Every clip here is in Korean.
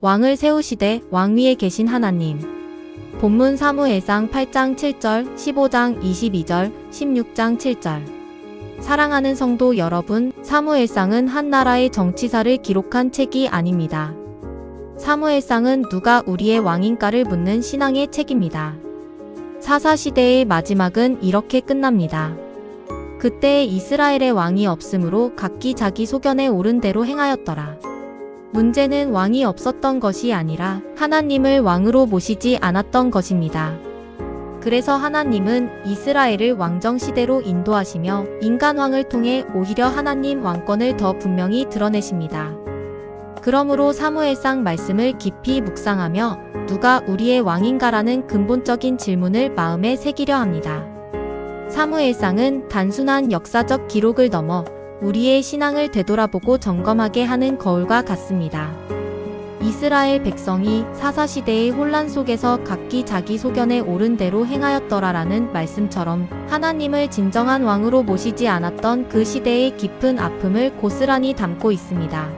왕을 세우시되 왕 위에 계신 하나님. 본문 사무엘상 8장 7절, 15장 22절, 16장 7절. 사랑하는 성도 여러분, 사무엘상은 한 나라의 정치사를 기록한 책이 아닙니다. 사무엘상은 누가 우리의 왕인가를 묻는 신앙의 책입니다. 사사시대의 마지막은 이렇게 끝납니다. 그때에 이스라엘의 왕이 없으므로 각기 자기 소견에 옳은 대로 행하였더라. 문제는 왕이 없었던 것이 아니라 하나님을 왕으로 모시지 않았던 것입니다. 그래서 하나님은 이스라엘을 왕정시대로 인도하시며 인간왕을 통해 오히려 하나님 왕권을 더 분명히 드러내십니다. 그러므로 사무엘상 말씀을 깊이 묵상하며 누가 우리의 왕인가라는 근본적인 질문을 마음에 새기려 합니다. 사무엘상은 단순한 역사적 기록을 넘어 우리의 신앙을 되돌아보고 점검하게 하는 거울과 같습니다. 이스라엘 백성이 사사시대의 혼란 속에서 각기 자기 소견에 옳은 대로 행하였더라라는 말씀처럼 하나님을 진정한 왕으로 모시지 않았던 그 시대의 깊은 아픔을 고스란히 담고 있습니다.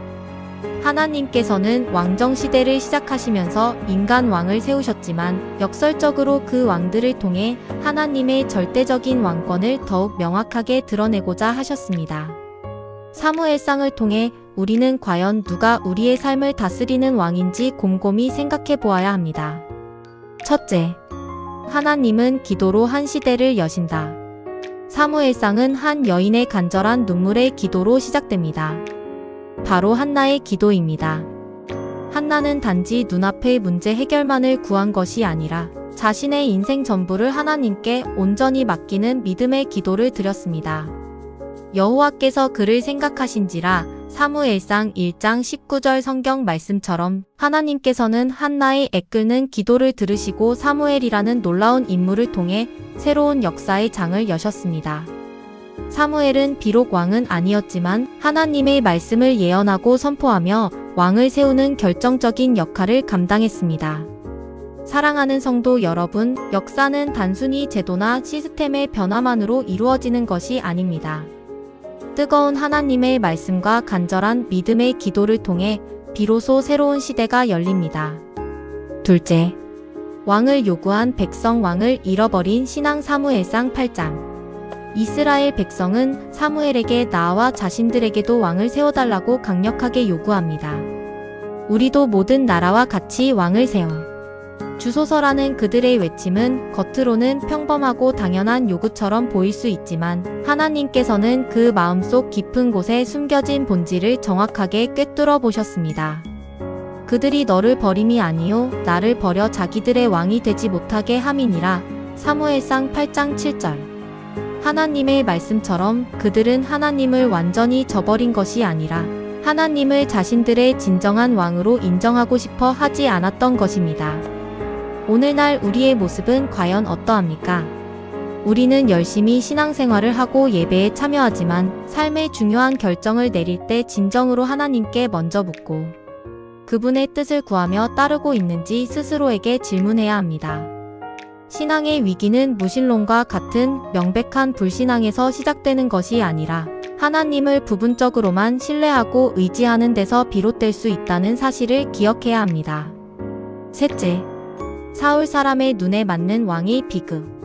하나님께서는 왕정시대를 시작하시면서 인간 왕을 세우셨지만 역설적으로 그 왕들을 통해 하나님의 절대적인 왕권을 더욱 명확하게 드러내고자 하셨습니다. 사무엘상을 통해 우리는 과연 누가 우리의 삶을 다스리는 왕인지 곰곰이 생각해 보아야 합니다. 첫째, 하나님은 기도로 한 시대를 여신다. 사무엘상은 한 여인의 간절한 눈물의 기도로 시작됩니다. 바로 한나의 기도입니다. 한나는 단지 눈앞의 문제 해결만을 구한 것이 아니라 자신의 인생 전부를 하나님께 온전히 맡기는 믿음의 기도를 드렸습니다. 여호와께서 그를 생각하신지라 사무엘상 1장 19절 성경 말씀처럼 하나님께서는 한나의 애끓는 기도를 들으시고 사무엘이라는 놀라운 인물을 통해 새로운 역사의 장을 여셨습니다. 사무엘은 비록 왕은 아니었지만 하나님의 말씀을 예언하고 선포하며 왕을 세우는 결정적인 역할을 감당했습니다. 사랑하는 성도 여러분, 역사는 단순히 제도나 시스템의 변화만으로 이루어지는 것이 아닙니다. 뜨거운 하나님의 말씀과 간절한 믿음의 기도를 통해 비로소 새로운 시대가 열립니다. 둘째, 왕을 요구한 백성 왕을 잃어버린 신앙 사무엘상 8장. 이스라엘 백성은 사무엘에게 나와 자신들에게도 왕을 세워달라고 강력하게 요구합니다. 우리도 모든 나라와 같이 왕을 세워 주소서라는 그들의 외침은 겉으로는 평범하고 당연한 요구처럼 보일 수 있지만 하나님께서는 그 마음속 깊은 곳에 숨겨진 본질을 정확하게 꿰뚫어 보셨습니다. 그들이 너를 버림이 아니요 나를 버려 자기들의 왕이 되지 못하게 함이니라. 사무엘상 8장 7절. 하나님의 말씀처럼 그들은 하나님을 완전히 저버린 것이 아니라 하나님을 자신들의 진정한 왕으로 인정하고 싶어 하지 않았던 것입니다. 오늘날 우리의 모습은 과연 어떠합니까? 우리는 열심히 신앙생활을 하고 예배에 참여하지만 삶의 중요한 결정을 내릴 때 진정으로 하나님께 먼저 묻고 그분의 뜻을 구하며 따르고 있는지 스스로에게 질문해야 합니다. 신앙의 위기는 무신론과 같은 명백한 불신앙에서 시작되는 것이 아니라 하나님을 부분적으로만 신뢰하고 의지하는 데서 비롯될 수 있다는 사실을 기억해야 합니다. 셋째, 사울 사람의 눈에 맞는 왕의 비극.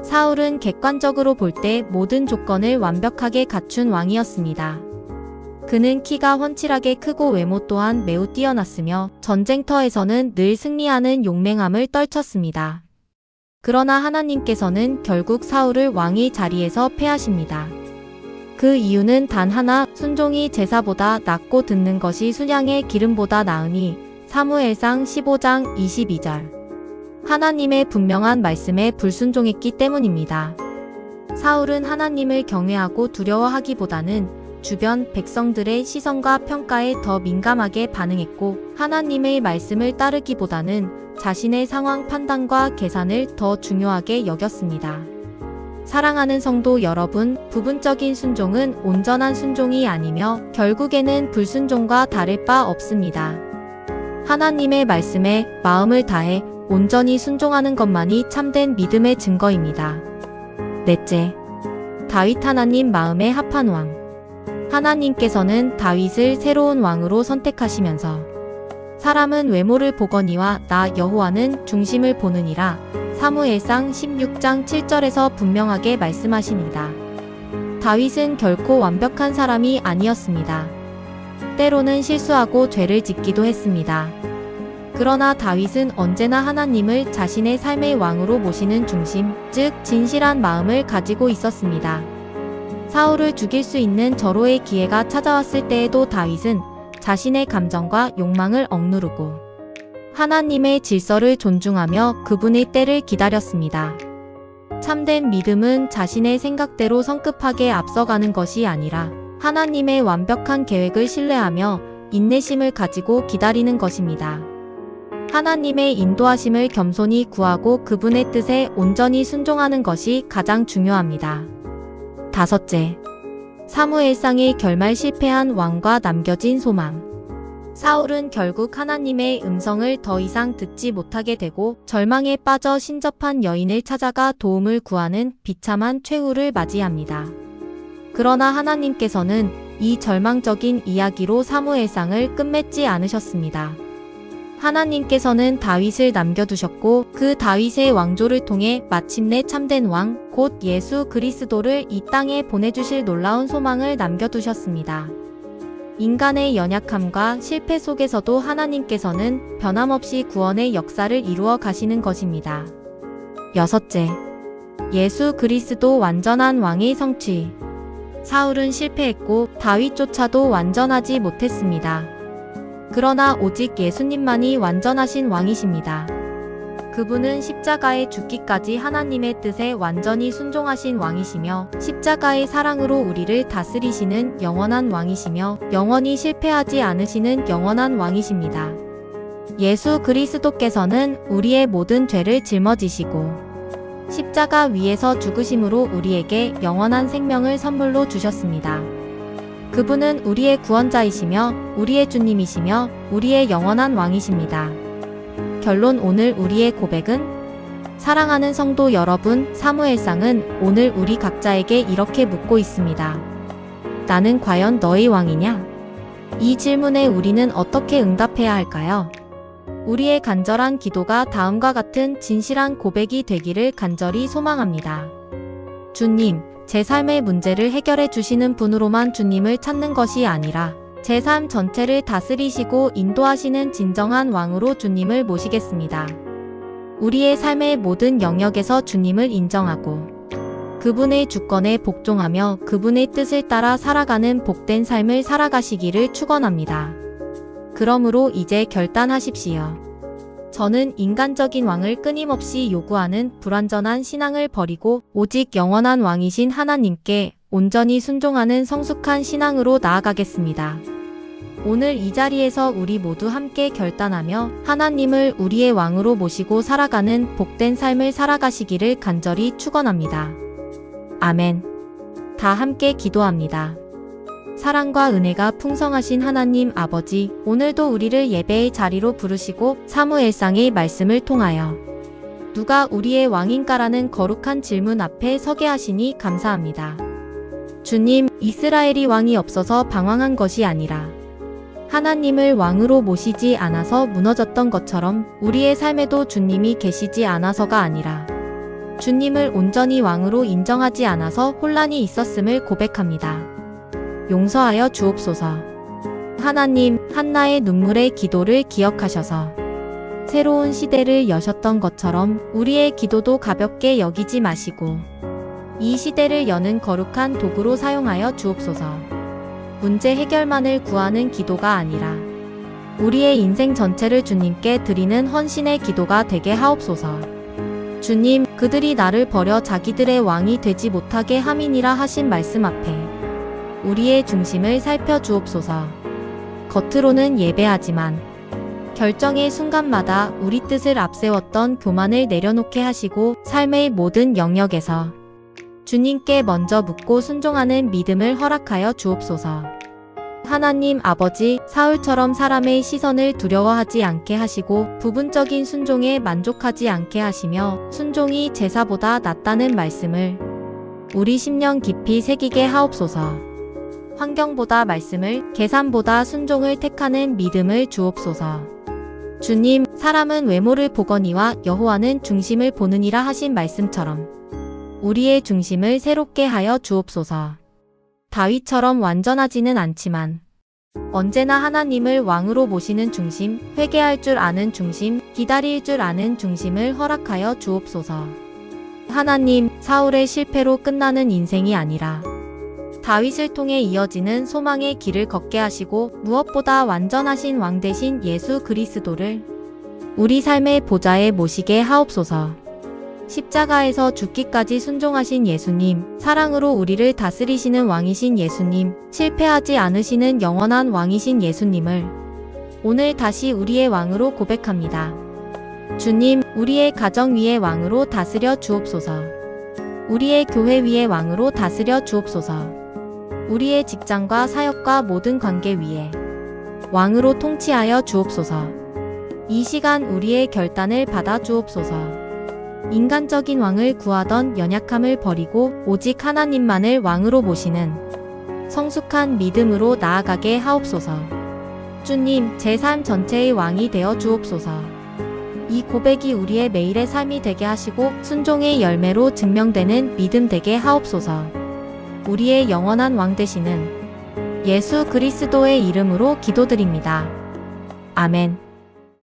사울은 객관적으로 볼 때 모든 조건을 완벽하게 갖춘 왕이었습니다. 그는 키가 훤칠하게 크고 외모 또한 매우 뛰어났으며 전쟁터에서는 늘 승리하는 용맹함을 떨쳤습니다. 그러나 하나님께서는 결국 사울을 왕의 자리에서 패하십니다. 그 이유는 단 하나, 순종이 제사보다 낫고 듣는 것이 순양의 기름보다 나으니. 사무엘상 15장 22절. 하나님의 분명한 말씀에 불순종했기 때문입니다. 사울은 하나님을 경외하고 두려워하기보다는 주변 백성들의 시선과 평가에 더 민감하게 반응했고 하나님의 말씀을 따르기보다는 자신의 상황 판단과 계산을 더 중요하게 여겼습니다. 사랑하는 성도 여러분, 부분적인 순종은 온전한 순종이 아니며 결국에는 불순종과 다를 바 없습니다. 하나님의 말씀에 마음을 다해 온전히 순종하는 것만이 참된 믿음의 증거입니다. 넷째, 다윗 하나님 마음에 합한 왕. 하나님께서는 다윗을 새로운 왕으로 선택하시면서 사람은 외모를 보거니와 나 여호와는 중심을 보느니라. 사무엘상 16장 7절에서 분명하게 말씀하십니다. 다윗은 결코 완벽한 사람이 아니었습니다. 때로는 실수하고 죄를 짓기도 했습니다. 그러나 다윗은 언제나 하나님을 자신의 삶의 왕으로 모시는 중심, 즉 진실한 마음을 가지고 있었습니다. 사울을 죽일 수 있는 절호의 기회가 찾아왔을 때에도 다윗은 자신의 감정과 욕망을 억누르고 하나님의 질서를 존중하며 그분의 때를 기다렸습니다. 참된 믿음은 자신의 생각대로 성급하게 앞서가는 것이 아니라 하나님의 완벽한 계획을 신뢰하며 인내심을 가지고 기다리는 것입니다. 하나님의 인도하심을 겸손히 구하고 그분의 뜻에 온전히 순종하는 것이 가장 중요합니다. 다섯째, 사무엘상의 결말 실패한 왕과 남겨진 소망. 사울은 결국 하나님의 음성을 더 이상 듣지 못하게 되고 절망에 빠져 신접한 여인을 찾아가 도움을 구하는 비참한 최후를 맞이합니다. 그러나 하나님께서는 이 절망적인 이야기로 사무엘상을 끝맺지 않으셨습니다. 하나님께서는 다윗을 남겨두셨고 그 다윗의 왕조를 통해 마침내 참된 왕, 곧 예수 그리스도를 이 땅에 보내주실 놀라운 소망을 남겨두셨습니다. 인간의 연약함과 실패 속에서도 하나님께서는 변함없이 구원의 역사를 이루어 가시는 것입니다. 여섯째, 예수 그리스도 완전한 왕의 성취. 사울은 실패했고 다윗조차도 완전하지 못했습니다. 그러나 오직 예수님만이 완전하신 왕이십니다. 그분은 십자가에 죽기까지 하나님의 뜻에 완전히 순종하신 왕이시며 십자가의 사랑으로 우리를 다스리시는 영원한 왕이시며 영원히 실패하지 않으시는 영원한 왕이십니다. 예수 그리스도께서는 우리의 모든 죄를 짊어지시고 십자가 위에서 죽으심으로 우리에게 영원한 생명을 선물로 주셨습니다. 그분은 우리의 구원자이시며 우리의 주님이시며 우리의 영원한 왕이십니다. 결론, 오늘 우리의 고백은? 사랑하는 성도 여러분, 사무엘상은 오늘 우리 각자에게 이렇게 묻고 있습니다. 나는 과연 너의 왕이냐? 이 질문에 우리는 어떻게 응답해야 할까요? 우리의 간절한 기도가 다음과 같은 진실한 고백이 되기를 간절히 소망합니다. 주님, 제 삶의 문제를 해결해 주시는 분으로만 주님을 찾는 것이 아니라 제 삶 전체를 다스리시고 인도하시는 진정한 왕으로 주님을 모시겠습니다. 우리의 삶의 모든 영역에서 주님을 인정하고 그분의 주권에 복종하며 그분의 뜻을 따라 살아가는 복된 삶을 살아가시기를 축원합니다. 그러므로 이제 결단하십시오. 저는 인간적인 왕을 끊임없이 요구하는 불완전한 신앙을 버리고 오직 영원한 왕이신 하나님께 온전히 순종하는 성숙한 신앙으로 나아가겠습니다. 오늘 이 자리에서 우리 모두 함께 결단하며 하나님을 우리의 왕으로 모시고 살아가는 복된 삶을 살아가시기를 간절히 축원합니다. 아멘. 다 함께 기도합니다. 사랑과 은혜가 풍성하신 하나님 아버지, 오늘도 우리를 예배의 자리로 부르시고 사무엘상의 말씀을 통하여 누가 우리의 왕인가라는 거룩한 질문 앞에 서게 하시니 감사합니다. 주님, 이스라엘이 왕이 없어서 방황한 것이 아니라 하나님을 왕으로 모시지 않아서 무너졌던 것처럼 우리의 삶에도 주님이 계시지 않아서가 아니라 주님을 온전히 왕으로 인정하지 않아서 혼란이 있었음을 고백합니다. 용서하여 주옵소서. 하나님, 한나의 눈물의 기도를 기억하셔서 새로운 시대를 여셨던 것처럼 우리의 기도도 가볍게 여기지 마시고 이 시대를 여는 거룩한 도구로 사용하여 주옵소서. 문제 해결만을 구하는 기도가 아니라 우리의 인생 전체를 주님께 드리는 헌신의 기도가 되게 하옵소서. 주님, 그들이 나를 버려 자기들의 왕이 되지 못하게 함이니라 하신 말씀 앞에 우리의 중심을 살펴주옵소서. 겉으로는 예배하지만 결정의 순간마다 우리 뜻을 앞세웠던 교만을 내려놓게 하시고 삶의 모든 영역에서 주님께 먼저 묻고 순종하는 믿음을 허락하여 주옵소서. 하나님 아버지, 사울처럼 사람의 시선을 두려워하지 않게 하시고 부분적인 순종에 만족하지 않게 하시며 순종이 제사보다 낫다는 말씀을 우리 심령 깊이 새기게 하옵소서. 환경보다 말씀을, 계산보다 순종을 택하는 믿음을 주옵소서. 주님, 사람은 외모를 보거니와 여호와는 중심을 보느니라 하신 말씀처럼 우리의 중심을 새롭게 하여 주옵소서. 다윗처럼 완전하지는 않지만 언제나 하나님을 왕으로 모시는 중심, 회개할 줄 아는 중심, 기다릴 줄 아는 중심을 허락하여 주옵소서. 하나님, 사울의 실패로 끝나는 인생이 아니라 다윗을 통해 이어지는 소망의 길을 걷게 하시고 무엇보다 완전하신 왕 되신 예수 그리스도를 우리 삶의 보좌에 모시게 하옵소서. 십자가에서 죽기까지 순종하신 예수님, 사랑으로 우리를 다스리시는 왕이신 예수님, 실패하지 않으시는 영원한 왕이신 예수님을 오늘 다시 우리의 왕으로 고백합니다. 주님, 우리의 가정 위의 왕으로 다스려 주옵소서. 우리의 교회 위의 왕으로 다스려 주옵소서. 우리의 직장과 사역과 모든 관계 위에 왕으로 통치하여 주옵소서. 이 시간 우리의 결단을 받아 주옵소서. 인간적인 왕을 구하던 연약함을 버리고 오직 하나님만을 왕으로 모시는 성숙한 믿음으로 나아가게 하옵소서. 주님, 제 삶 전체의 왕이 되어 주옵소서. 이 고백이 우리의 매일의 삶이 되게 하시고 순종의 열매로 증명되는 믿음 되게 하옵소서. 우리의 영원한 왕 되시는 예수 그리스도의 이름으로 기도드립니다. 아멘.